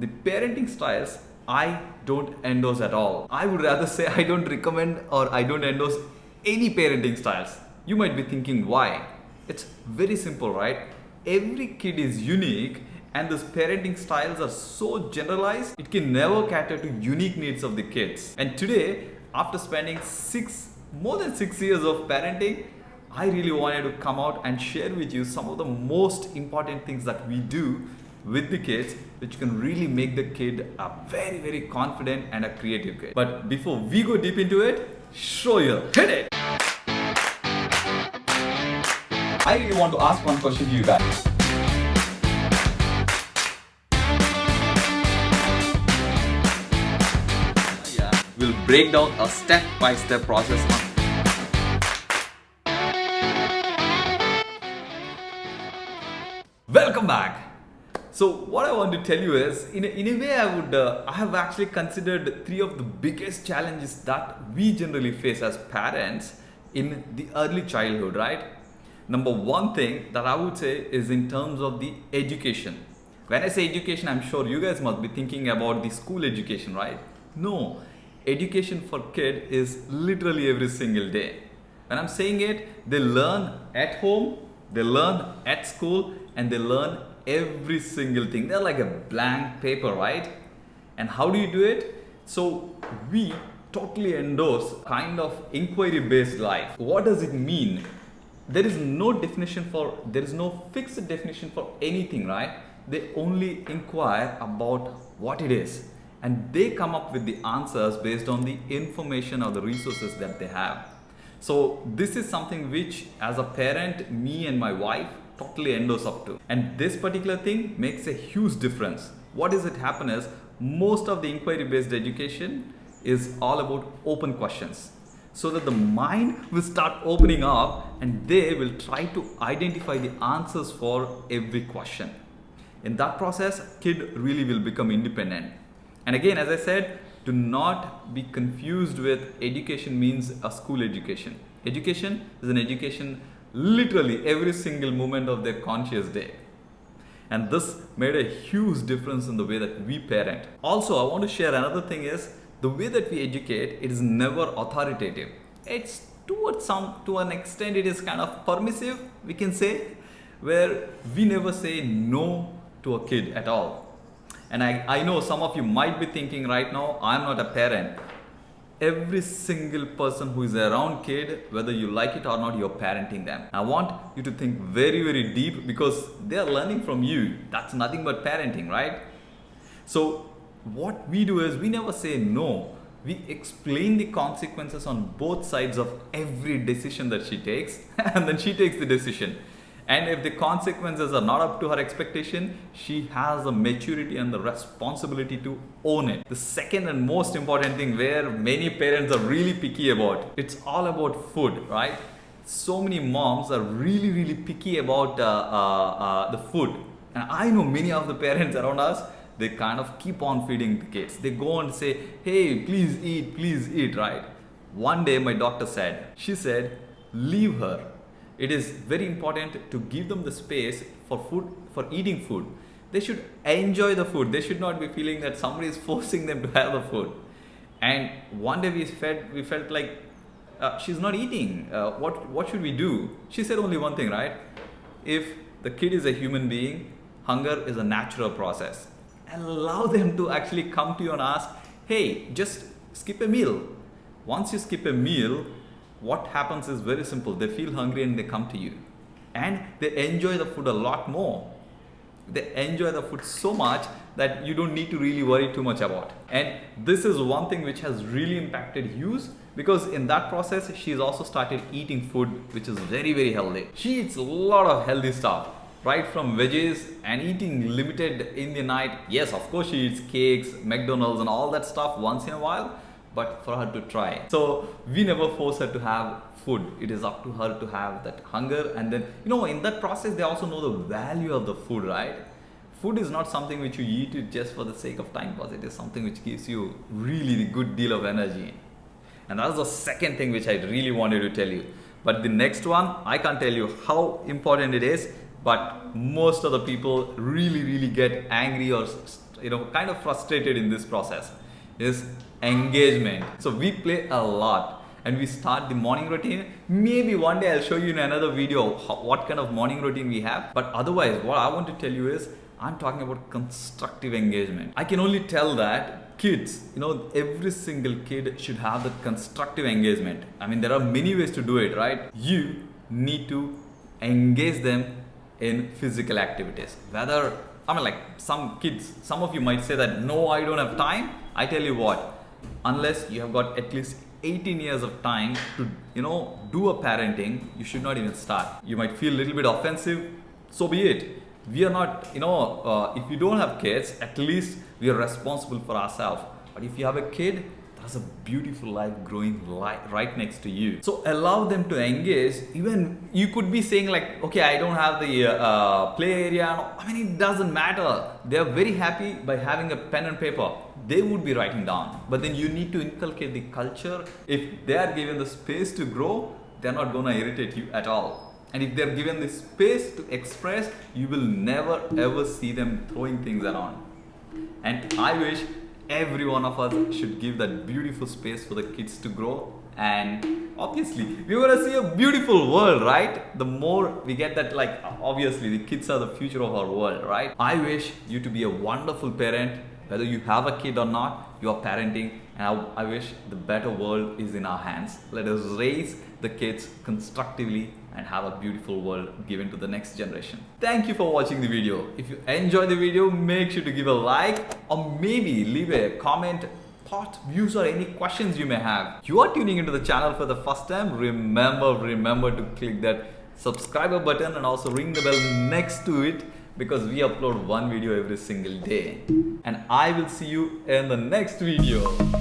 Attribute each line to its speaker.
Speaker 1: The parenting styles I don't endorse at all. I would rather say I don't recommend or I don't endorse any parenting styles. You might be thinking why? It's very simple, right? Every kid is unique and these parenting styles are so generalized, it can never cater to unique needs of the kids. And today, after spending more than 6 years of parenting, I really wanted to come out and share with you some of the most important things that we do with the kids, which can really make the kid a very, very confident and a creative kid. But before we go deep into it, show you, hit it! I really want to ask one question to you guys. We'll break down a step-by-step process on Welcome back. So what I want to tell you is, in a way, I have actually considered three of the biggest challenges that we generally face as parents in the early childhood, right? Number one thing that I would say is in terms of the education. When I say education, I'm sure you guys must be thinking about the school education, right? No, education for kid is literally every single day. When I'm saying it, they learn at home, they learn at school, and they learn every single thing. They're like a blank paper, right? And how do you do it? So we totally endorse kind of inquiry-based life. What does it mean? There is no fixed definition for anything, right? They only inquire about what it is. And they come up with the answers based on the information or the resources that they have. So this is something which, as a parent, me and my wife totally endorse up to. And this particular thing makes a huge difference. What does it happen is, most of the inquiry-based education is all about open questions. So that the mind will start opening up and they will try to identify the answers for every question. In that process, kid really will become independent. And again, as I said, do not be confused with education means a school education. Education is an education literally every single moment of their conscious day. And this made a huge difference in the way that we parent. Also, I want to share another thing is, the way that we educate, it is never authoritative. It's to an extent, it is kind of permissive, we can say, where we never say no to a kid at all. And I know some of you might be thinking right now, I'm not a parent. Every single person who is around kid, whether you like it or not, you're parenting them. I want you to think very, very deep, because they are learning from you. That's nothing but parenting, right? So what we do is, we never say no. We explain the consequences on both sides of every decision that she takes, and then she takes the decision. And if the consequences are not up to her expectation, she has the maturity and the responsibility to own it. The second and most important thing, where many parents are really picky about, it's all about food, right? So many moms are really, really picky about the food. And I know many of the parents around us, they kind of keep on feeding the kids. They go and say, hey, please eat, right? One day my doctor said, leave her. It is very important to give them the space for eating food. They should enjoy the food. They should not be feeling that somebody is forcing them to have the food. And one day we felt like she's not eating. What should we do? She said only one thing, right? If the kid is a human being, hunger is a natural process. Allow them to actually come to you and ask, hey, just skip a meal. Once you skip a meal, what happens is very simple. They feel hungry and they come to you. And they enjoy the food a lot more. They enjoy the food so much that you don't need to really worry too much about. And this is one thing which has really impacted Hughes, because in that process, she's also started eating food which is very, very healthy. She eats a lot of healthy stuff, right from veggies, and eating limited in the night. Yes, of course she eats cakes, McDonald's and all that stuff once in a while, but for her to try. So we never force her to have food. It is up to her to have that hunger. And then, in that process, they also know the value of the food, right? Food is not something which you eat it just for the sake of time pass. It is something which gives you really a good deal of energy. And that's the second thing which I really wanted to tell you. But the next one, I can't tell you how important it is, but most of the people really get angry or kind of frustrated in this process is engagement. So we play a lot and we start the morning routine. Maybe one day I'll show you in another video what kind of morning routine we have. But otherwise, what I want to tell you is I'm talking about constructive engagement. I can only tell that kids, every single kid should have that constructive engagement. I mean, there are many ways to do it, right? You need to engage them in physical activities. Some kids, some of you might say that, no, I don't have time. I tell you what, unless you have got at least 18 years of time to, do a parenting, you should not even start. You might feel a little bit offensive, so be it. We are not, if you don't have kids, at least we are responsible for ourselves. But if you have a kid, there's a beautiful life growing right next to you. So allow them to engage. Even you could be saying like, okay, I don't have the play area. I mean, it doesn't matter. They are very happy by having a pen and paper. They would be writing down. But then you need to inculcate the culture. If they are given the space to grow, they're not going to irritate you at all. And if they're given the space to express, you will never ever see them throwing things around. And I wish every one of us should give that beautiful space for the kids to grow. And obviously, we're going to see a beautiful world, right? The more we get that, obviously, the kids are the future of our world, right? I wish you to be a wonderful parent. Whether you have a kid or not, you are parenting. And I wish the better world is in our hands. Let us raise the kids constructively and have a beautiful world given to the next generation. Thank you for watching the video. If you enjoyed the video, make sure to give a like or maybe leave a comment, thought, views or any questions you may have. You are tuning into the channel for the first time, remember to click that subscriber button and also ring the bell next to it, because we upload one video every single day. And I will see you in the next video.